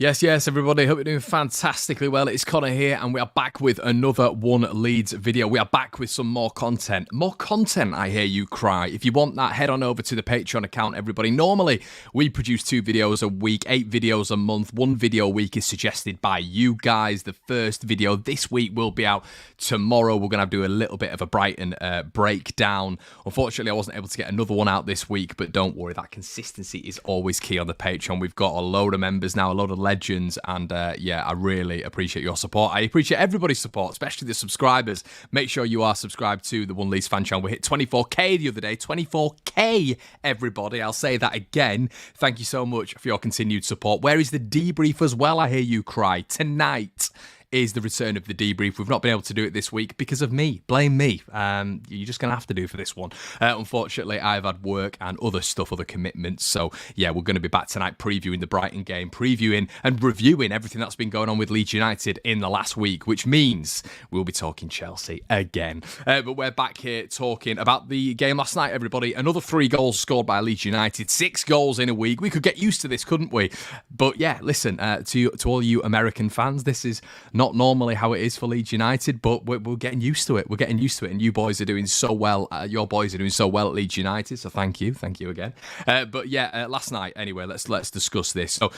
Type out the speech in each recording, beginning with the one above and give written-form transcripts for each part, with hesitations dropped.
Yes, everybody. Hope you're doing fantastically well. It's Connor here, and we are back with another One Leeds video. We are back with some more content. More content, I hear you cry. If you want that, head on over to the Patreon account, everybody. Normally, we produce 2 videos a week, 8 videos a month. 1 video a week is suggested by you guys. The first video this week will be out tomorrow. We're going to do a little bit of a Brighton breakdown. Unfortunately, I wasn't able to get another one out this week, but don't worry, that consistency is always key on the Patreon. We've got a load of members now, a load of legends, and I really appreciate your support. I appreciate everybody's support, especially the subscribers. Make sure you are subscribed to the One Leeds Fan Channel. We hit 24k the other day. 24k, everybody. I'll say that again. Thank you so much for your continued support. Where is the debrief as well? I hear you cry. Tonight is the return of the debrief. We've not been able to do it this week because of me. Blame me. You're just going to have to do for this one. Unfortunately, I've had work and other stuff, other commitments. So, yeah, we're going to be back tonight previewing the Brighton game, previewing and reviewing everything that's been going on with Leeds United in the last week, which means we'll be talking Chelsea again. But we're back here talking about the game last night, everybody. Another 3 goals scored by Leeds United. 6 goals in a week. We could get used to this, couldn't we? But, yeah, listen, to all you American fans, this is not normally how it is for Leeds United, but we're getting used to it. We're getting used to it, and you boys are doing so well. Your boys are doing so well at Leeds United, so thank you again. But yeah, last night, anyway, let's discuss this. So,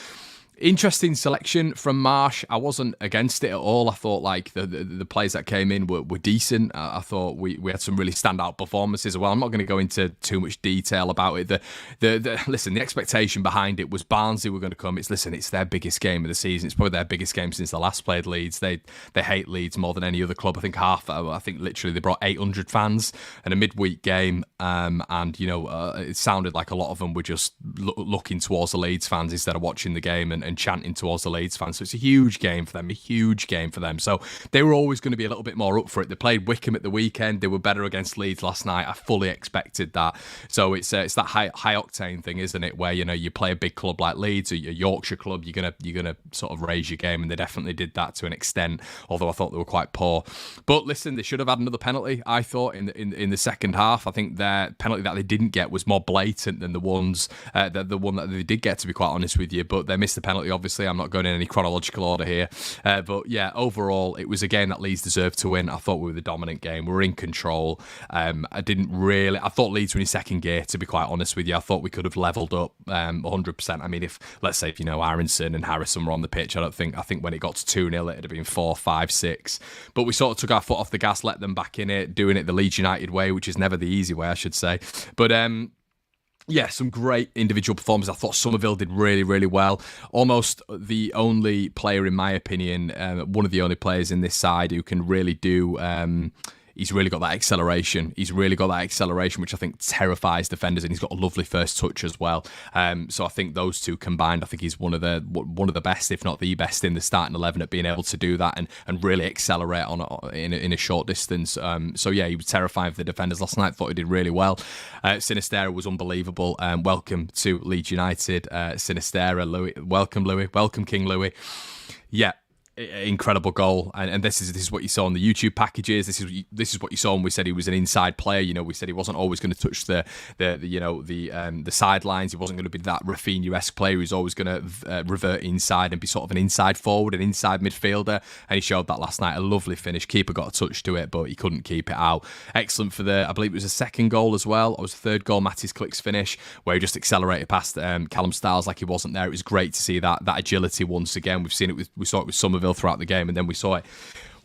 interesting selection from Marsh. I wasn't against it at all. I thought like the players that came in were decent. I thought we had some really standout performances as well. I'm not going to go into too much detail about it. Listen, the expectation behind it was Barnsley were going to come. It's their biggest game of the season. It's probably their biggest game since they last played Leeds. They hate Leeds more than any other club. I think literally they brought 800 fans in a midweek game, and it sounded like a lot of them were just looking towards the Leeds fans instead of watching the game and chanting towards the Leeds fans. So it's a huge game for them, So they were always going to be a little bit more up for it. They played Wickham at the weekend. They were better against Leeds last night. I fully expected that. So it's that high octane thing, isn't it? Where you play a big club like Leeds or your Yorkshire club, you're gonna sort of raise your game, and they definitely did that to an extent. Although I thought they were quite poor. But listen, they should have had another penalty. I thought in the second half. I think their penalty that they didn't get was more blatant than the one that they did get. To be quite honest with you, but they missed the penalty. Obviously, I'm not going in any chronological order here. But yeah, overall, it was a game that Leeds deserved to win. I thought we were the dominant game. We were in control. I thought Leeds were in second gear, to be quite honest with you. I thought we could have levelled up 100%. I mean, let's say if Aronson and Harrison were on the pitch, I think when it got to 2-0, it'd have been 4, 5, 6. But we sort of took our foot off the gas, let them back in it, doing it the Leeds United way, which is never the easy way, I should say. But yeah, some great individual performances. I thought Somerville did really, really well. Almost the only player, in my opinion, one of the only players in this side who can really do... He's really got that acceleration. Which I think terrifies defenders, and he's got a lovely first touch as well. So I think those two combined, I think he's one of the best, if not the best, in the starting 11 at being able to do that and really accelerate in a short distance. So yeah, he was terrifying for the defenders last night. Thought he did really well. Sinistera was unbelievable. Welcome to Leeds United, Sinistera. Louis, welcome Louis, welcome King Louis. Yeah. Incredible goal, and this is what you saw on the YouTube packages. This is what you saw when we said he was an inside player. We said he wasn't always going to touch the sidelines. He wasn't going to be that Rafinha-esque player who's always going to revert inside and be sort of an inside forward, an inside midfielder. And he showed that last night. A lovely finish. Keeper got a touch to it, but he couldn't keep it out. Excellent for I believe it was a second goal as well. It was the third goal, Matty's Click's finish, where he just accelerated past Callum Styles like he wasn't there. It was great to see that agility once again. We saw it with Somerville throughout the game, and then we saw it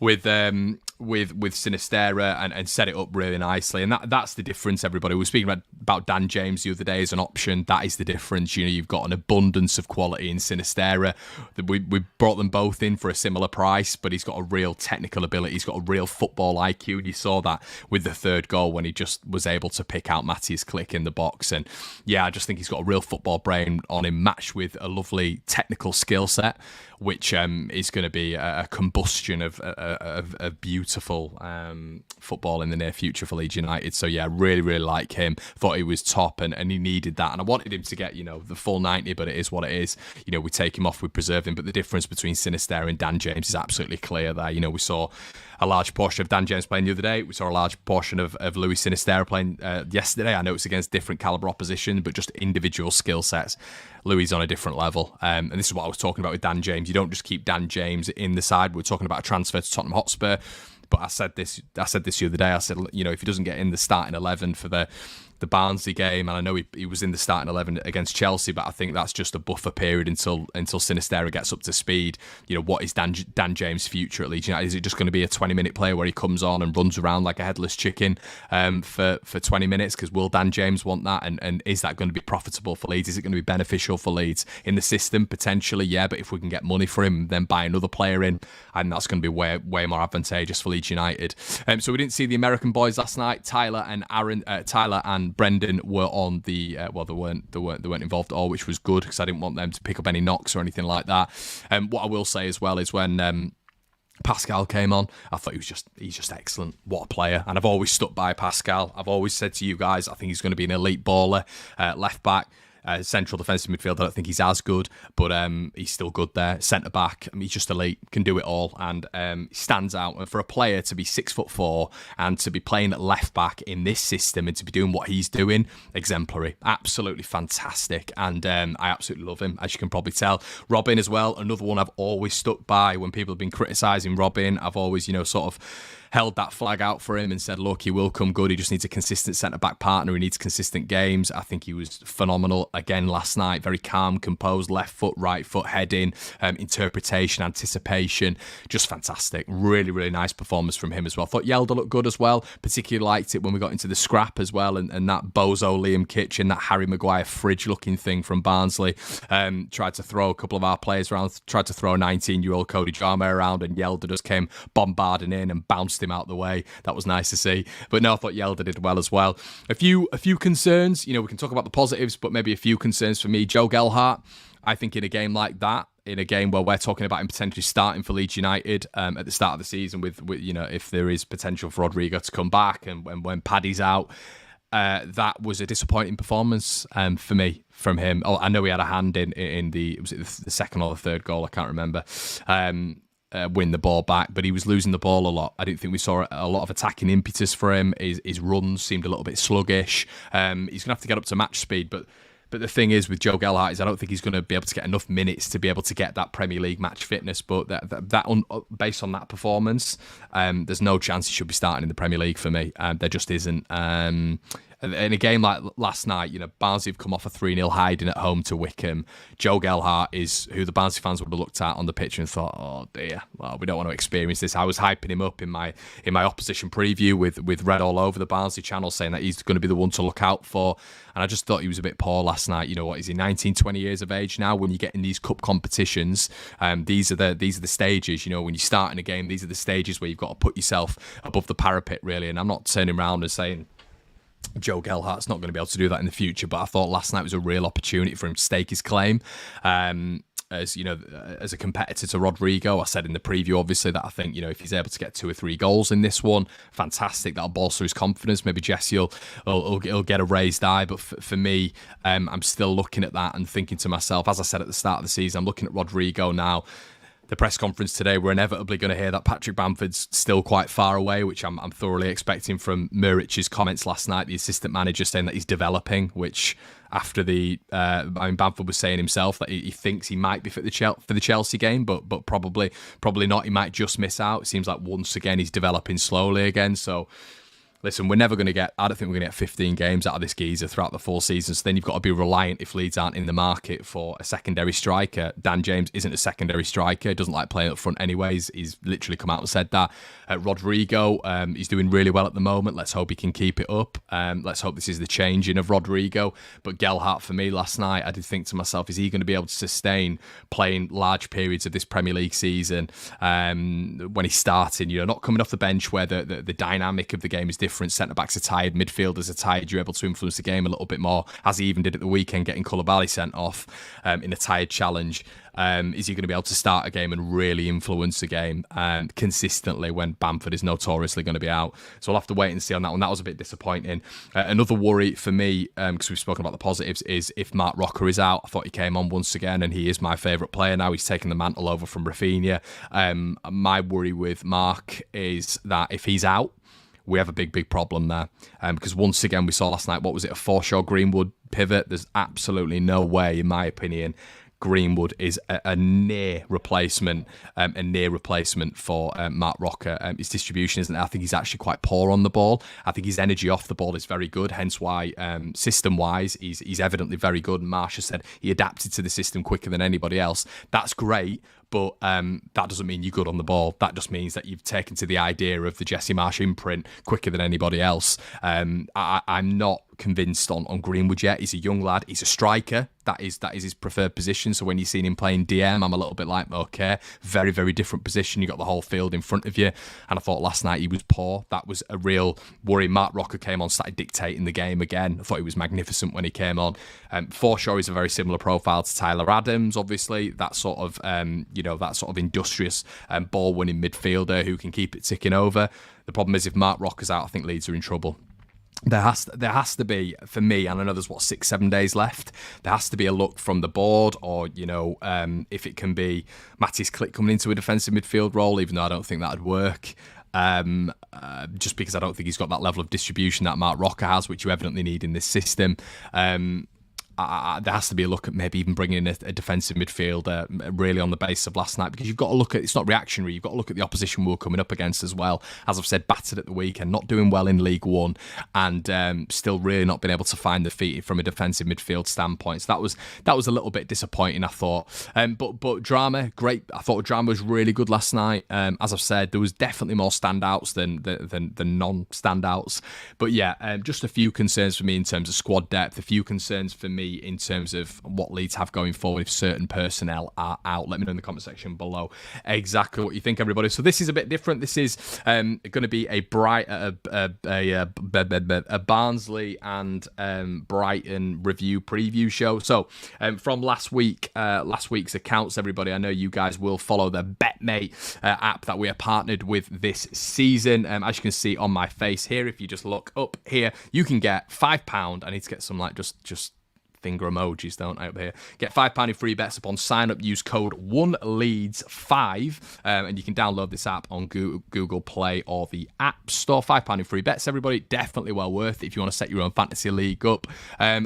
with Sinistera and set it up really nicely. And that's the difference, everybody. We were speaking about Dan James the other day as an option. That is the difference. You've got an abundance of quality in Sinistera. We brought them both in for a similar price, but he's got a real technical ability. He's got a real football IQ. And you saw that with the third goal when he just was able to pick out Matty's Click in the box. And yeah, I just think he's got a real football brain on him, matched with a lovely technical skill set, which is going to be a combustion of a beautiful football in the near future for Leeds United. So yeah, really, really like him. Thought he was top, and he needed that. And I wanted him to get, the full 90, but it is what it is. We take him off, we preserve him. But the difference between Sinistera and Dan James is absolutely clear there. We saw a large portion of Dan James playing the other day. We saw a large portion of Louis Sinistera playing yesterday. I know it's against different caliber opposition, but just individual skill sets. Louis is on a different level. And this is what I was talking about with Dan James. You don't just keep Dan James in the side. We're talking about a transfer to Tottenham Hotspur. But I said this the other day. I said, if he doesn't get in the starting 11 for the Barnsley game, and I know he was in the starting 11 against Chelsea, but I think that's just a buffer period until Sinistera gets up to speed. What is Dan James' future at Leeds United? Is it just going to be a 20-minute player where he comes on and runs around like a headless chicken for 20 minutes? Because will Dan James want that? And is that going to be profitable for Leeds? Is it going to be beneficial for Leeds in the system? Potentially, yeah. But if we can get money for him, then buy another player in, and that's going to be way more advantageous for Leeds United. So we didn't see the American boys last night. Tyler and Brendan were on the they weren't involved at all, which was good because I didn't want them to pick up any knocks or anything like that. What I will say as well is when Pascal came on, I thought he's just excellent. What a player. And I've always stuck by Pascal. I've always said to you guys, I think he's going to be an elite baller, left back. Central defensive midfield, I don't think he's as good, but he's still good there. Centre back, he's just elite, can do it all, and he stands out. And for a player to be 6'4" and to be playing at left back in this system and to be doing what he's doing, exemplary, absolutely fantastic. And I absolutely love him, as you can probably tell. Robin as well, another one I've always stuck by when people have been criticising Robin. I've always, sort of held that flag out for him and said, look, he will come good. He just needs a consistent centre-back partner. He needs consistent games. I think he was phenomenal again last night. Very calm, composed, left foot, right foot, heading, interpretation, anticipation. Just fantastic. Really, really nice performance from him as well. Thought Yelder looked good as well. Particularly liked it when we got into the scrap as well. And that bozo Liam Kitchen, that Harry Maguire fridge-looking thing from Barnsley, tried to throw a couple of our players around, tried to throw a 19-year-old Cody Jarmer around, and Yelder just came bombarding in and bounced him out the way. That was nice to see. But no, I thought Yelder did well as well. A few concerns. We can talk about the positives, but maybe a few concerns for me. Joe Gelhart, I think in a game like that, in a game where we're talking about him potentially starting for Leeds United at the start of the season with if there is potential for Rodrigo to come back and when Paddy's out, that was a disappointing performance for me from him. Oh, I know he had a hand in the second or the third goal, I can't remember. Win the ball back, but he was losing the ball a lot. I didn't think we saw a lot of attacking impetus for him. His runs seemed a little bit sluggish. He's going to have to get up to match speed, but the thing is with Joe Gelhart is I don't think he's going to be able to get enough minutes to be able to get that Premier League match fitness. But based on that performance, there's no chance he should be starting in the Premier League for me. There just isn't. In a game like last night, Barnsley have come off a 3-0 hiding at home to Wickham. Joe Gelhart is who the Barnsley fans would have looked at on the pitch and thought, oh dear, well, we don't want to experience this. I was hyping him up in my opposition preview with Red all over the Barnsley channel, saying that he's going to be the one to look out for. And I just thought he was a bit poor last night. What is he, 19, 20 years of age now? When you get in these cup competitions, these are the stages. When you start in a game, these are the stages where you've got to put yourself above the parapet, really. And I'm not turning around and saying Joe Gelhart's not going to be able to do that in the future, but I thought last night was a real opportunity for him to stake his claim. As a competitor to Rodrigo. I said in the preview, obviously, that I think, if he's able to get 2 or 3 goals in this one, fantastic. That'll bolster his confidence. Maybe Jesse will get a raised eye. But for me, I'm still looking at that and thinking to myself, as I said at the start of the season, I'm looking at Rodrigo now. The press conference today, we're inevitably going to hear that Patrick Bamford's still quite far away, which I'm thoroughly expecting from Murich's comments last night, the assistant manager saying that he's developing, which after Bamford was saying himself that he thinks he might be fit for the Chelsea game, but probably not. He might just miss out. It seems like once again he's developing slowly again. So listen, we're never going to get, I don't think we're going to get 15 games out of this geezer throughout the full season. So then you've got to be reliant if Leeds aren't in the market for a secondary striker. Dan James isn't a secondary striker. He doesn't like playing up front anyways. He's literally come out and said that. Rodrigo, he's doing really well at the moment. Let's hope he can keep it up. Let's hope this is the changing of Rodrigo. But Gelhart, for me, last night, I did think to myself, is he going to be able to sustain playing large periods of this Premier League season when he's starting? Not coming off the bench where the dynamic of the game is different. different. Centre-backs are tired, midfielders are tired. You're able to influence the game a little bit more, as he even did at the weekend, getting Koulibaly sent off in a tired challenge. Is he going to be able to start a game and really influence the game consistently when Bamford is notoriously going to be out? So we'll have to wait and see on that one. That was a bit disappointing. Another worry for me, because we've spoken about the positives, is if Mark Rocker is out. I thought he came on once again, and he is my favourite player now. He's taken the mantle over from Rafinha. My worry with Mark is that if he's out, we have a big problem there. Because once again, we saw last night, what was it, a Forshaw-Greenwood pivot? There's absolutely no way, in my opinion, Greenwood is a near replacement for Mark Rocker. His distribution isn't. I think he's actually quite poor on the ball. I think his energy off the ball is very good. Hence why, system-wise, he's evidently very good. And Marsha said he adapted to the system quicker than anybody else. That's great. But that doesn't mean you're good on the ball. That just means that you've taken to the idea of the Jesse Marsh imprint quicker than anybody else. I'm not convinced on Greenwood yet. He's a young lad. He's a striker. That is his preferred position. So when you've seen him playing DM, I'm a little bit like, okay, very, very different position. You got the whole field in front of you. And I thought last night he was poor. That was a real worry. Mark Rocker came on, started dictating the game again. I thought he was magnificent when he came on. Forshaw is a very similar profile to Tyler Adams, obviously. That sort of, that sort of industrious ball-winning midfielder who can keep it ticking over. The problem is if Mark Rocker's out, I think Leeds are in trouble. There has to be, for me, and I know there's 6-7 days left, there has to be a look from the board, or if it can be Mattis Klick coming into a defensive midfield role, even though I don't think that'd work. Just because I don't think he's got that level of distribution that Mark Rocker has, which you evidently need in this system. There has to be a look at maybe even bringing in a defensive midfielder really on the basis of last night, because you've got to look at, it's not reactionary, you've got to look at the opposition we were coming up against as well. As I've said, battered at the weekend, not doing well in League One, and still really not been able to find the feet from a defensive midfield standpoint. So that was a little bit disappointing, I thought. But Drama, great. I thought Drama was really good last night. As I've said, there was definitely more standouts than non-standouts. But yeah, just a few concerns for me in terms of squad depth, a few concerns for me in terms of what Leeds have going forward if certain personnel are out. Let me know in the comment section below exactly what you think, everybody. So this is a bit different. This is going to be a Barnsley and Brighton review preview show. So from last week's accounts, everybody, I know you guys will follow the BETMATE app that we are partnered with this season. As you can see on my face here, if you just look up here, you can get £5. I need to get some just finger emojis, don't I, up here. Get £5 in free bets upon sign up. Use code 1Leeds5, and you can download this app on Google Play or the App Store. £5 in free bets, everybody. Definitely well worth it if you want to set your own fantasy league up.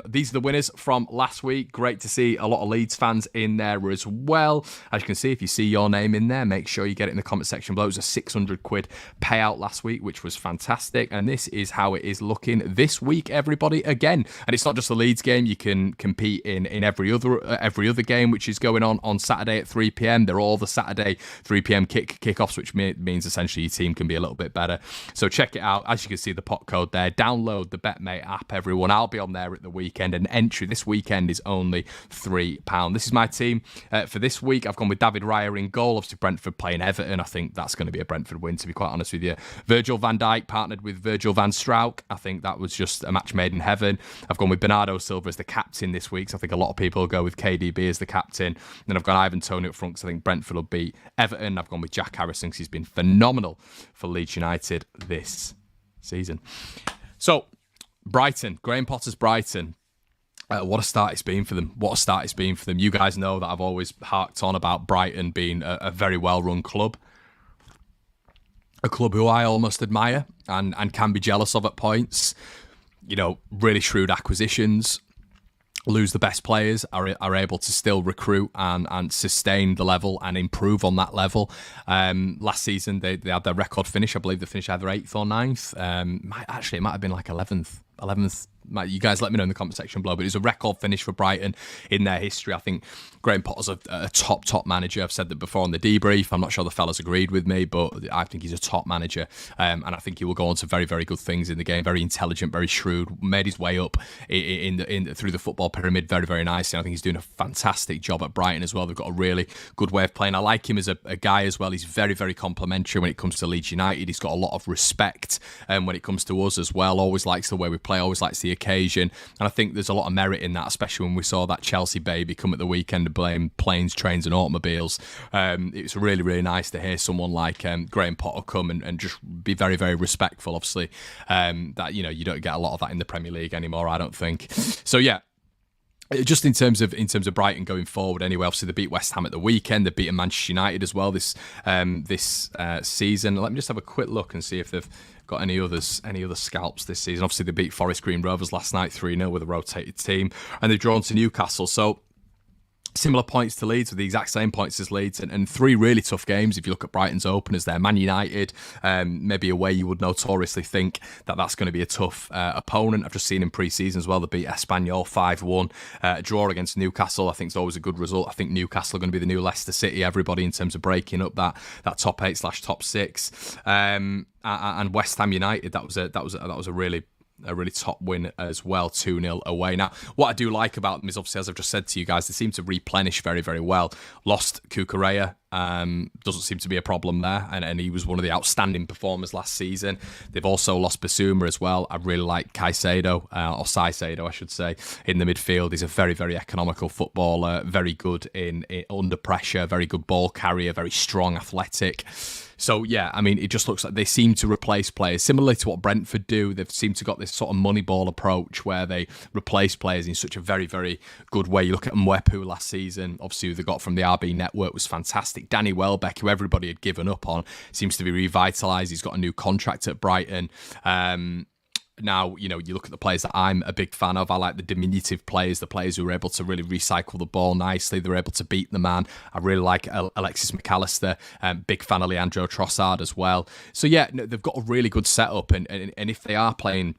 These are the winners from last week. Great to see a lot of Leeds fans in there as well. As you can see, if you see your name in there, make sure you get it in the comment section below. It was a £600 payout last week, which was fantastic. And this is how it is looking this week, everybody. Again, and it's not just the Leeds game. You can compete in every other game which is going on Saturday at 3 p.m. They're all the Saturday 3 p.m. kickoffs, which means essentially your team can be a little bit better. So check it out. As you can see, the pot code there. Download the BETMATE app, everyone. I'll be on there at the weekend, and entry this weekend is only £3. This is my team for this week. I've gone with David Raya in goal. Obviously, Brentford playing Everton. I think that's going to be a Brentford win, to be quite honest with you. Virgil van Dijk partnered with Virgil van Strauch. I think that was just a match made in heaven. I've gone with Bernardo Silva as the captain this week, so I think a lot of people will go with KDB as the captain. Then I've got Ivan Toney up front, because I think Brentford will beat Everton. I've gone with Jack Harrison, because he's been phenomenal for Leeds United this season. So, Brighton, Graham Potter's Brighton. What a start it's been for them. You guys know that I've always harked on about Brighton being a very well-run club. A club who I almost admire and can be jealous of at points. Really shrewd acquisitions. Lose the best players, are able to still recruit and sustain the level and improve on that level. Last season, they had their record finish. I believe they finished either 8th or 9th. It might have been like 11th You guys let me know in the comment section below. But it was a record finish for Brighton in their history. I think Graham Potter's a top manager. I've said that before on the debrief. I'm not sure the fellas agreed with me, but I think he's a top manager. And I think he will go on to very, very good things in the game. Very intelligent, very shrewd. Made his way up through the football pyramid very, very nicely. I think he's doing a fantastic job at Brighton as well. They've got a really good way of playing. I like him as a guy as well. He's very, very complimentary when it comes to Leeds United. He's got a lot of respect when it comes to us as well. Always likes the way we play, always likes the occasion. And I think there's a lot of merit in that, especially when we saw that Chelsea baby come at the weekend and blame planes, trains and automobiles. It was really, really nice to hear someone like Graham Potter come and just be very, very respectful. Obviously, that you don't get a lot of that in the Premier League anymore, I don't think. So yeah. Just in terms of Brighton going forward, anyway, obviously they beat West Ham at the weekend. They've beaten Manchester United as well this season. Let me just have a quick look and see if they've got any other scalps this season. Obviously they beat Forest Green Rovers last night 3-0 with a rotated team, and they've drawn to Newcastle. So similar points to Leeds, with the exact same points as Leeds, and three really tough games if you look at Brighton's openers there. Man United, maybe away you would notoriously think that that's going to be a tough opponent. I've just seen in pre-season as well, they beat Espanyol 5-1. A draw against Newcastle I think is always a good result. I think Newcastle are going to be the new Leicester City, everybody, in terms of breaking up that top 8/top 6. And West Ham United, that was a really top win as well, 2-0 away. Now, what I do like about them is, obviously, as I've just said to you guys, they seem to replenish very, very well. Lost Cucurella, doesn't seem to be a problem there, and he was one of the outstanding performers last season. They've also lost Basuma as well. I really like Caicedo, or Saicedo, I should say, in the midfield. He's a very, very economical footballer, very good in under pressure, very good ball carrier, very strong, athletic. So, yeah, I mean, it just looks like they seem to replace players. Similarly to what Brentford do, they've seemed to got this sort of Moneyball approach where they replace players in such a very, very good way. You look at Mwepu last season, obviously, who they got from the RB network was fantastic. Danny Welbeck, who everybody had given up on, seems to be revitalised. He's got a new contract at Brighton. Now, you look at the players that I'm a big fan of. I like the diminutive players, the players who are able to really recycle the ball nicely. They're able to beat the man. I really like Alexis McAllister. Big fan of Leandro Trossard as well. So, yeah, they've got a really good setup. And if they are playing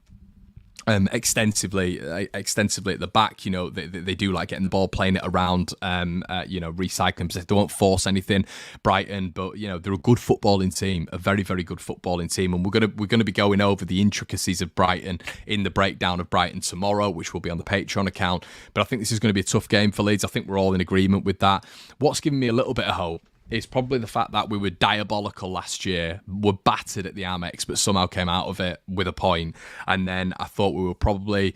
extensively at the back, they do like getting the ball, playing it around, recycling. They won't force anything, Brighton, but they're a good footballing team, a very, very good footballing team, and we're gonna be going over the intricacies of Brighton in the breakdown of Brighton tomorrow, which will be on the Patreon account. But I think this is going to be a tough game for Leeds. I think we're all in agreement with that. What's giving me a little bit of hope is probably the fact that we were diabolical last year, were battered at the Amex, but somehow came out of it with a point. And then I thought we were probably,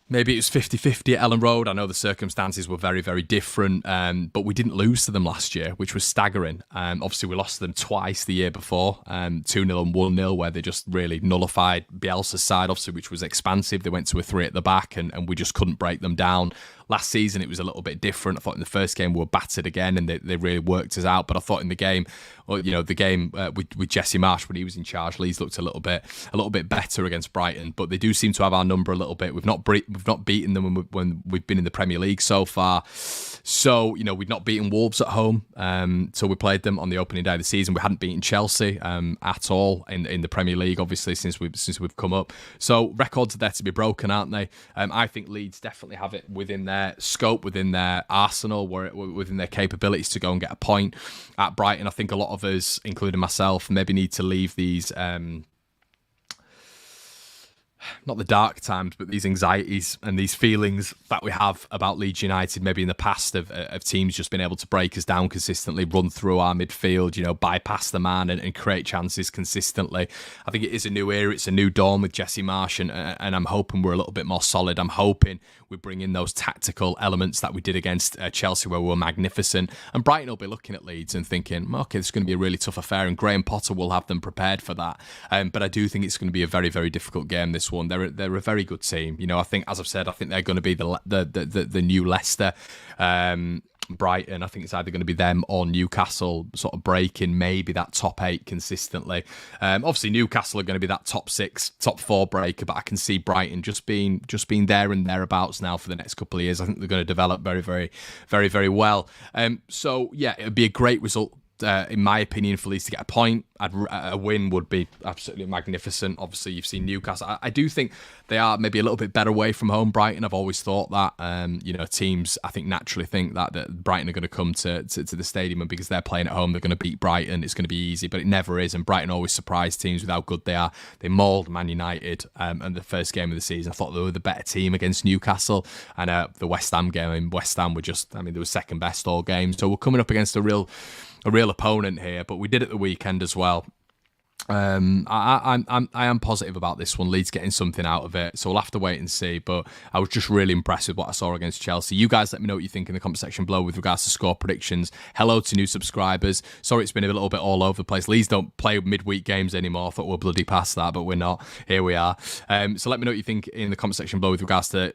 maybe it was 50-50 at Ellen Road. I know the circumstances were very, very different, but we didn't lose to them last year, which was staggering. Obviously, we lost to them twice the year before, 2-0 and 1-0, where they just really nullified Bielsa's side, obviously, which was expansive. They went to a 3 at the back, and we just couldn't break them down. Last season, it was a little bit different. I thought in the first game we were battered again, and they really worked us out. But I thought in the game, the game with Jesse Marsh when he was in charge, Leeds looked a little bit better against Brighton. But they do seem to have our number a little bit. We've not beaten them when we've been in the Premier League so far. So we've not beaten Wolves at home till we played them on the opening day of the season. We hadn't beaten Chelsea at all in the Premier League, obviously, since we've come up. So records are there to be broken, aren't they? I think Leeds definitely have it within their scope, within their arsenal, within their capabilities to go and get a point at Brighton. I think a lot of us, including myself, maybe need to leave these not the dark times, but these anxieties and these feelings that we have about Leeds United maybe in the past of teams just being able to break us down consistently, run through our midfield, bypass the man and create chances consistently. I think it is a new era. It's a new dawn with Jesse Marsh, and I'm hoping we're a little bit more solid. I'm hoping we bring in those tactical elements that we did against Chelsea, where we were magnificent. And Brighton will be looking at Leeds and thinking, okay, this is going to be a really tough affair, and Graham Potter will have them prepared for that. But I do think it's going to be a very, very difficult game, this one. They're a very good team. I think, as I've said, I think they're going to be the new Leicester. Brighton, I think it's either going to be them or Newcastle sort of breaking maybe that top 8 consistently. Obviously, Newcastle are going to be that top 6, top 4 breaker, but I can see Brighton just being there and thereabouts now for the next couple of years. I think they're going to develop very, very, very, very well. So, yeah, it would be a great result in my opinion, for Leeds to get a point. A win would be absolutely magnificent. Obviously, you've seen Newcastle. I do think they are maybe a little bit better away from home, Brighton. I've always thought that. Teams, I think, naturally think that Brighton are going to come to the stadium, and because they're playing at home, they're going to beat Brighton. It's going to be easy, but it never is. And Brighton always surprise teams with how good they are. They mauled Man United in the first game of the season. I thought they were the better team against Newcastle. And the West Ham game, West Ham were they were second best all game. So we're coming up against a real opponent here, but we did it the weekend as well. I am positive about this one. Leeds getting something out of it, so we'll have to wait and see. But I was just really impressed with what I saw against Chelsea. You guys, let me know what you think in the comment section below with regards to score predictions. Hello to new subscribers. Sorry, it's been a little bit all over the place. Leeds don't play midweek games anymore. I thought we're bloody past that, but we're not. Here we are. So let me know what you think in the comment section below with regards to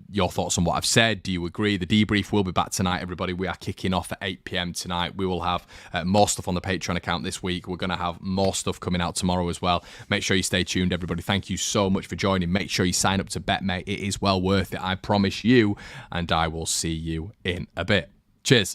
your thoughts on what I've said. Do you agree? The debrief will be back tonight, everybody. We are kicking off at 8 p.m. tonight. We will have more stuff on the Patreon account this week. We're going to have more stuff coming out tomorrow as well. Make sure you stay tuned, everybody. Thank you so much for joining. Make sure you sign up to BetMate. It is well worth it, I promise you. And I will see you in a bit. Cheers.